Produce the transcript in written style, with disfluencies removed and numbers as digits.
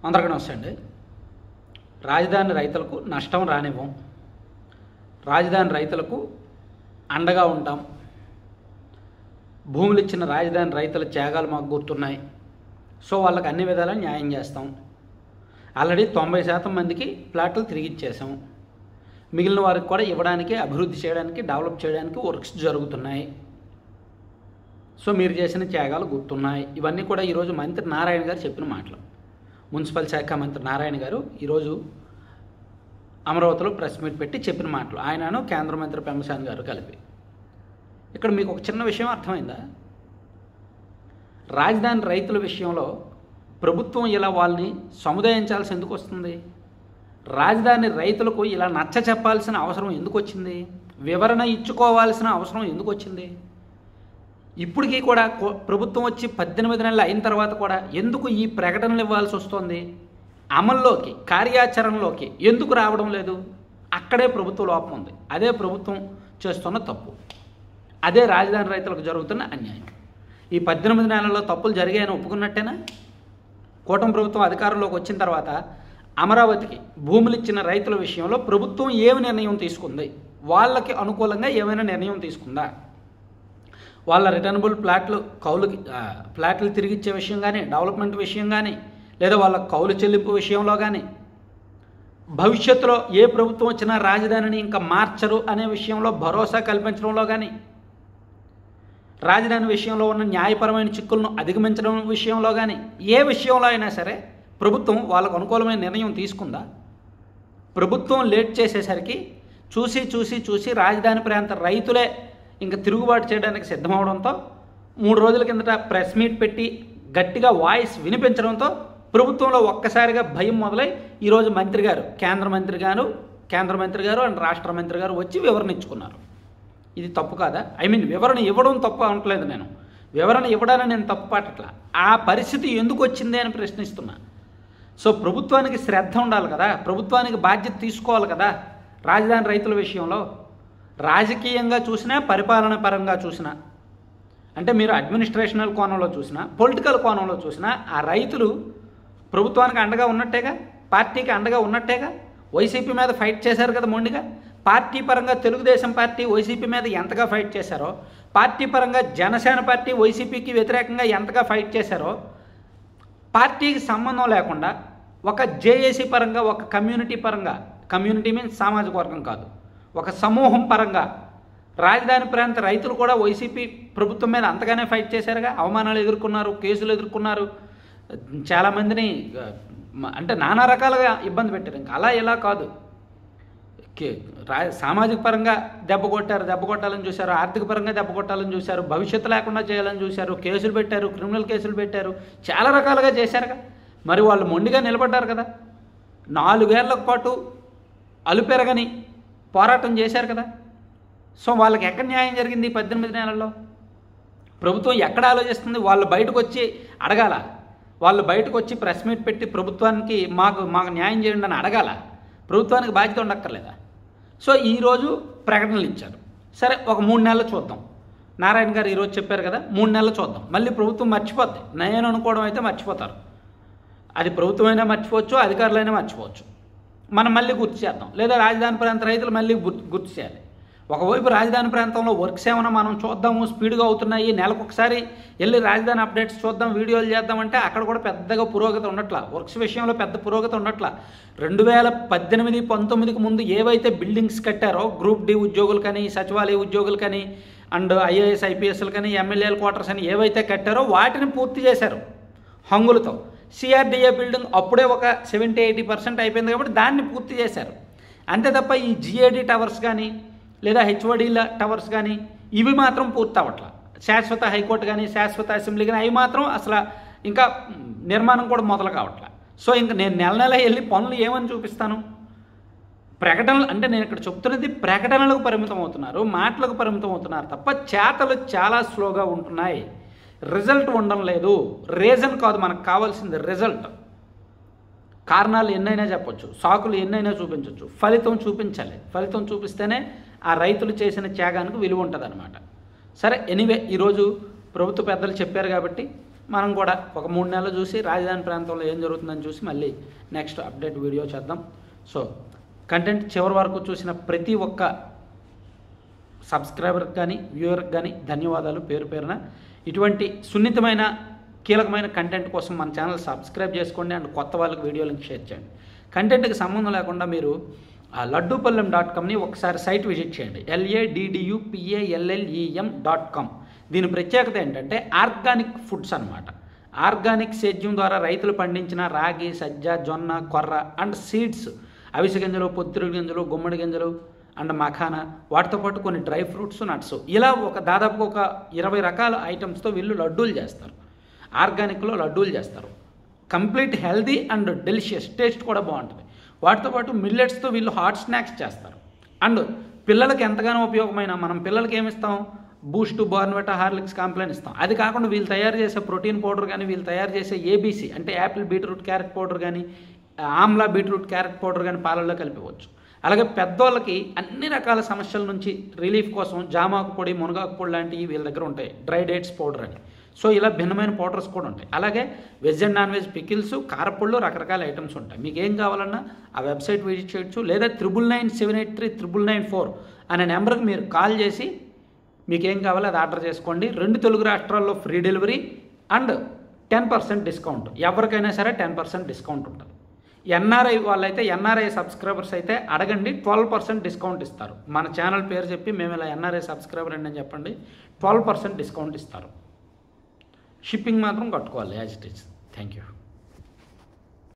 అందరికీ నమస్తే అండి. రాజధాని రైతులకు నష్టం రానివ్వం, రాజధాని రైతులకు అండగా ఉంటాం. భూములు ఇచ్చిన రాజధాని రైతుల త్యాగాలు మాకు గుర్తున్నాయి. సో వాళ్ళకి అన్ని విధాలా న్యాయం చేస్తాం. ఆల్రెడీ 90% మందికి ప్లాట్లు తిరిగి ఇచ్చేసాం. మిగిలిన వారికి కూడా ఇవ్వడానికి, అభివృద్ధి చేయడానికి, డెవలప్ చేయడానికి వర్క్స్ జరుగుతున్నాయి. సో మీరు చేసిన త్యాగాలు గుర్తున్నాయి. ఇవన్నీ కూడా ఈరోజు మంత్రి నారాయణ గారు చెప్పిన మాటలు. మున్సిపల్ శాఖ మంత్రి నారాయణ గారు ఈరోజు అమరావతిలో ప్రెస్ మీట్ పెట్టి చెప్పిన మాటలు. ఆయనను కేంద్ర మంత్రి పెమ్మసాని గారు కలిపి. ఇక్కడ మీకు ఒక చిన్న విషయం అర్థమైందా? రాజధాని రైతుల విషయంలో ప్రభుత్వం ఇలా వాళ్ళని సముదాయించాల్సి ఎందుకు వస్తుంది? రాజధాని రైతులకు ఇలా నచ్చ చెప్పాల్సిన అవసరం ఎందుకు వచ్చింది? వివరణ ఇచ్చుకోవాల్సిన అవసరం ఎందుకు వచ్చింది? ఇప్పటికీ కూడా ప్రభుత్వం వచ్చి 18 నెలలు అయిన తర్వాత కూడా ఎందుకు ఈ ప్రకటనలు ఇవ్వాల్సి వస్తుంది? అమల్లోకి, కార్యాచరణలోకి ఎందుకు రావడం లేదు? అక్కడే ప్రభుత్వ లోపం ఉంది. అదే ప్రభుత్వం చేస్తున్న తప్పు. అదే రాజధాని రైతులకు జరుగుతున్న అన్యాయం. ఈ 18 నెలల్లో తప్పులు జరిగాయని ఒప్పుకున్నట్టేనా? కూటమి ప్రభుత్వం అధికారంలోకి వచ్చిన తర్వాత అమరావతికి భూములు ఇచ్చిన రైతుల విషయంలో ప్రభుత్వం ఏమి నిర్ణయం తీసుకుంది? వాళ్ళకి అనుకూలంగా ఏమైనా నిర్ణయం తీసుకుందా? వాళ్ళ రిటర్నబుల్ ఫ్లాట్లు తిరిగి ఇచ్చే విషయం కానీ, డెవలప్మెంట్ విషయం కానీ, లేదా వాళ్ళ కౌలు చెల్లింపు విషయంలో కానీ, భవిష్యత్తులో ఏ ప్రభుత్వం వచ్చినా రాజధానిని ఇంకా మార్చరు అనే విషయంలో భరోసా కల్పించడంలో కానీ, రాజధాని విషయంలో ఉన్న న్యాయపరమైన చిక్కులను అధిగమించడం విషయంలో కానీ, ఏ విషయంలో అయినా సరే ప్రభుత్వం వాళ్ళకు అనుకూలమైన నిర్ణయం తీసుకుందా? ప్రభుత్వం లేట్ చేసేసరికి చూసి రాజధాని ప్రాంత రైతులే ఇంకా తిరుగుబాటు చేయడానికి సిద్ధమవడంతో 3 రోజుల కిందట ప్రెస్ మీట్ పెట్టి గట్టిగా వాయిస్ వినిపించడంతో ప్రభుత్వంలో ఒక్కసారిగా భయం మొదలై ఈరోజు కేంద్ర మంత్రి గారు అండ్ రాష్ట్ర మంత్రి గారు వచ్చి వివరణ ఇచ్చుకున్నారు. ఇది తప్పు కాదా? వివరణ ఇవ్వడం తప్పు అనట్లేదు నేను. వివరణ ఇవ్వడాన్ని నేను తప్పు పట్టట్లా. ఆ పరిస్థితి ఎందుకు వచ్చింది అని ప్రశ్నిస్తున్నా. సో ప్రభుత్వానికి శ్రద్ధ ఉండాలి కదా, ప్రభుత్వానికి బాధ్యత తీసుకోవాలి కదా. రాజధాని రైతుల విషయంలో రాజకీయంగా చూసినా, పరిపాలన పరంగా చూసినా, అంటే మీరు అడ్మినిస్ట్రేషనల్ కోణంలో చూసినా, పొలిటికల్ కోణంలో చూసినా ఆ రైతులు ప్రభుత్వానికి అండగా ఉన్నట్టేగా, పార్టీకి అండగా ఉన్నట్టేగా. వైసీపీ మీద ఫైట్ చేశారు కదా మొండిగా. పార్టీ పరంగా తెలుగుదేశం పార్టీ వైసీపీ మీద ఎంతగా ఫైట్ చేశారో, పార్టీ పరంగా జనసేన పార్టీ వైసీపీకి వ్యతిరేకంగా ఎంతగా ఫైట్ చేశారో, పార్టీకి సంబంధం లేకుండా ఒక జేఏసీ పరంగా, ఒక కమ్యూనిటీ పరంగా, కమ్యూనిటీ మీన్స్ సామాజిక వర్గం కాదు, ఒక సమూహం పరంగా రాజధాని ప్రాంత రైతులు కూడా వైసీపీ ప్రభుత్వం మీద అంతగానే ఫైట్ చేశారుగా. అవమానాలు ఎదుర్కొన్నారు, కేసులు ఎదుర్కొన్నారు, చాలామందిని అంటే నానా రకాలుగా ఇబ్బంది పెట్టారు. ఇంకా అలా ఇలా కాదు. సామాజిక పరంగా దెబ్బ కొట్టాలని చూశారు, ఆర్థిక పరంగా దెబ్బ కొట్టాలని చూశారు, భవిష్యత్తు లేకుండా చేయాలని చూశారు, కేసులు పెట్టారు, క్రిమినల్ కేసులు పెట్టారు, చాలా రకాలుగా చేశారుగా. మరి వాళ్ళు మొండిగా నిలబడ్డారు కదా. 4 ఏళ్ల పాటు అలుపెరగని పోరాటం చేశారు కదా. సో వాళ్ళకి ఎక్కడ న్యాయం జరిగింది? 18 నెలల్లో ప్రభుత్వం ఎక్కడ ఆలోచిస్తుంది? వాళ్ళు బయటకు వచ్చి అడగాల. వాళ్ళు బయటకు వచ్చి ప్రెస్ మీట్ పెట్టి ప్రభుత్వానికి మాకు న్యాయం చేయండి అని అడగాల. ప్రభుత్వానికి బాధ్యత ఉండక్కర్లేదా? సో ఈరోజు ప్రకటనలు ఇచ్చారు. సరే, ఒక 3 నెలలు చూద్దాం. నారాయణ గారు ఈరోజు చెప్పారు కదా, 3 నెలలు చూద్దాం. మళ్ళీ ప్రభుత్వం మర్చిపోద్ది. నేను అనుకోవడం అయితే మర్చిపోతారు. అది ప్రభుత్వమైనా మర్చిపోవచ్చు, అధికారులైనా మర్చిపోవచ్చు. మనం మళ్ళీ గుర్తు చేద్దాం. లేదా రాజధాని ప్రాంత రైతులు మళ్ళీ గుర్తు చేయాలి. ఒకవైపు రాజధాని ప్రాంతంలో వర్క్స్ ఏమైనా మనం చూద్దాము, స్పీడ్గా అవుతున్నాయి, నెలకొకసారి వెళ్ళి రాజధాని అప్డేట్స్ చూద్దాం, వీడియోలు చేద్దామంటే అక్కడ కూడా పెద్దగా పురోగతి ఉండట్లా. వర్క్స్ విషయంలో పెద్ద పురోగతి ఉండట్లా. 2018-19కి ముందు ఏవైతే బిల్డింగ్స్ కట్టారో, గ్రూప్ డి ఉద్యోగులు కానీ, సచివాలయ ఉద్యోగులు కానీ, అండ్ ఐఏఎస్ ఐపీఎస్లు కానీ, ఎమ్మెల్యేల క్వార్టర్స్ అని ఏవైతే కట్టారో వాటిని పూర్తి చేశారు హంగులతో. సిఆర్డీఏ బిల్డింగ్ అప్పుడే ఒక 70-80% అయిపోయింది కాబట్టి దాన్ని పూర్తి చేశారు. అంతే తప్ప ఈ జిఏడి టవర్స్ కానీ, లేదా హెచ్ఓడీల టవర్స్ కానీ ఇవి మాత్రం పూర్తి అవ్వట్ల. శాశ్వత హైకోర్టు కానీ, శాశ్వత అసెంబ్లీ కానీ అవి మాత్రం అసలు ఇంకా నిర్మాణం కూడా మొదలు కావట్ల. సో ఇంకా నేను నెల వెళ్ళి పనులు ఏమని చూపిస్తాను? ప్రకటనలు అంటే నేను ఇక్కడ చెప్తున్నది ప్రకటనలకు పరిమితం అవుతున్నారు, మాటలకు పరిమితం అవుతున్నారు తప్ప చేతలు చాలా స్లోగా ఉంటున్నాయి. రిజల్ట్ ఉండడం లేదు. రీజన్ కాదు మనకు కావాల్సింది, రిజల్ట్. కారణాలు ఎన్నైనా చెప్పొచ్చు, సాకులు ఎన్నైనా చూపించవచ్చు, ఫలితం చూపించాలి. ఫలితం చూపిస్తేనే ఆ రైతులు చేసిన త్యాగానికి విలువ ఉంటుంది అన్నమాట. సరే, ఎనీవే ఈరోజు ప్రభుత్వ పెద్దలు చెప్పారు కాబట్టి మనం కూడా ఒక 3 నెలలు చూసి రాజధాని ప్రాంతంలో ఏం జరుగుతుందని చూసి మళ్ళీ నెక్స్ట్ అప్డేట్ వీడియో చేద్దాం. సో కంటెంట్ చివరి వరకు చూసిన ప్రతి ఒక్క సబ్స్క్రైబర్కి కానీ వ్యూవర్కి కానీ ధన్యవాదాలు పేరు పేరున. ఇటువంటి సున్నితమైన కీలకమైన కంటెంట్ కోసం మన ఛానల్ సబ్స్క్రైబ్ చేసుకోండి అండ్ కొత్త వాళ్ళకి వీడియో లింక్ షేర్ చేయండి. కంటెంట్కి సంబంధం లేకుండా మీరు laddupalem.comని ఒకసారి సైట్ విజిట్ చేయండి. laddupalem.com. దీని ప్రత్యేకత ఏంటంటే ఆర్గానిక్ ఫుడ్స్ అన్నమాట. ఆర్గానిక్ సేద్యం ద్వారా రైతులు పండించిన రాగి, సజ్జ, జొన్న, కొర్ర అండ్ సీడ్స్, అవిసె గింజలు, పొత్తిరుగుడు గింజలు, గుమ్మడి గింజలు అండ్ మఖానా, వాటితో పాటు కొన్ని డ్రై ఫ్రూట్స్, నట్స్, ఇలా దాదాపు ఒక 20 రకాల ఐటమ్స్తో వీళ్ళు లడ్డూలు చేస్తారు. ఆర్గానిక్లో లడ్డూలు చేస్తారు. Complete healthy and delicious, taste కూడా బాగుంటుంది. వాటితో పాటు మిల్లెట్స్తో వీళ్ళు హాట్ స్నాక్స్ చేస్తారు. అండ్ పిల్లలకి ఎంతగానో ఉపయోగమైన, మనం పిల్లలకి ఏమిస్తాం, బూస్ట్, బోర్న్విటా, హార్లిక్స్, కాంప్లైన్ ఇస్తాం. అది కాకుండా వీళ్ళు తయారు చేసే ప్రోటీన్ పౌడర్ కానీ, వీళ్ళు తయారు చేసే ఏబీసీ అంటే యాపిల్ బీట్రూట్ క్యారెట్ పౌడర్ కానీ, ఆమ్లా బీట్రూట్ క్యారెట్ పౌడర్ కానీ పాలల్లో కలిపివచ్చు. అలాగే పెద్దోళ్ళకి అన్ని రకాల సమస్యల నుంచి రిలీఫ్ కోసం జామాకు పొడి, మునగాకు పొడి లాంటివి వీళ్ళ దగ్గర ఉంటాయి. డ్రై డేట్స్ పౌడర్ అని. సో ఇలా భిన్నమైన పౌడర్స్ కూడా ఉంటాయి. అలాగే veg and non veg pickles, కారపొళ్ళు, రకరకాల ఐటమ్స్ ఉంటాయి. మీకు ఏం కావాలన్నా ఆ వెబ్సైట్ విజిట్ చేయొచ్చు. లేదా 9997839994 అనే నెంబర్కి మీరు కాల్ చేసి మీకు ఏం కావాలో అది ఆర్డర్ చేసుకోండి. 2 తెలుగు రాష్ట్రాల్లో ఫ్రీ డెలివరీ అండ్ 10% డిస్కౌంట్. ఎవరికైనా సరే 10% డిస్కౌంట్ ఉంటుంది. ఎన్ఆర్ఐ వాళ్ళైతే, ఎన్ఆర్ఐ సబ్స్క్రైబర్స్ అయితే అడగండి, 12% డిస్కౌంట్ ఇస్తారు. మన ఛానల్ పేరు చెప్పి మేము ఇలా ఎన్ఆర్ఐ సబ్స్క్రైబర్ అండి అని చెప్పండి, 12% డిస్కౌంట్ ఇస్తారు. షిప్పింగ్ మాత్రం కట్టుకోవాలి as it is. Thank you.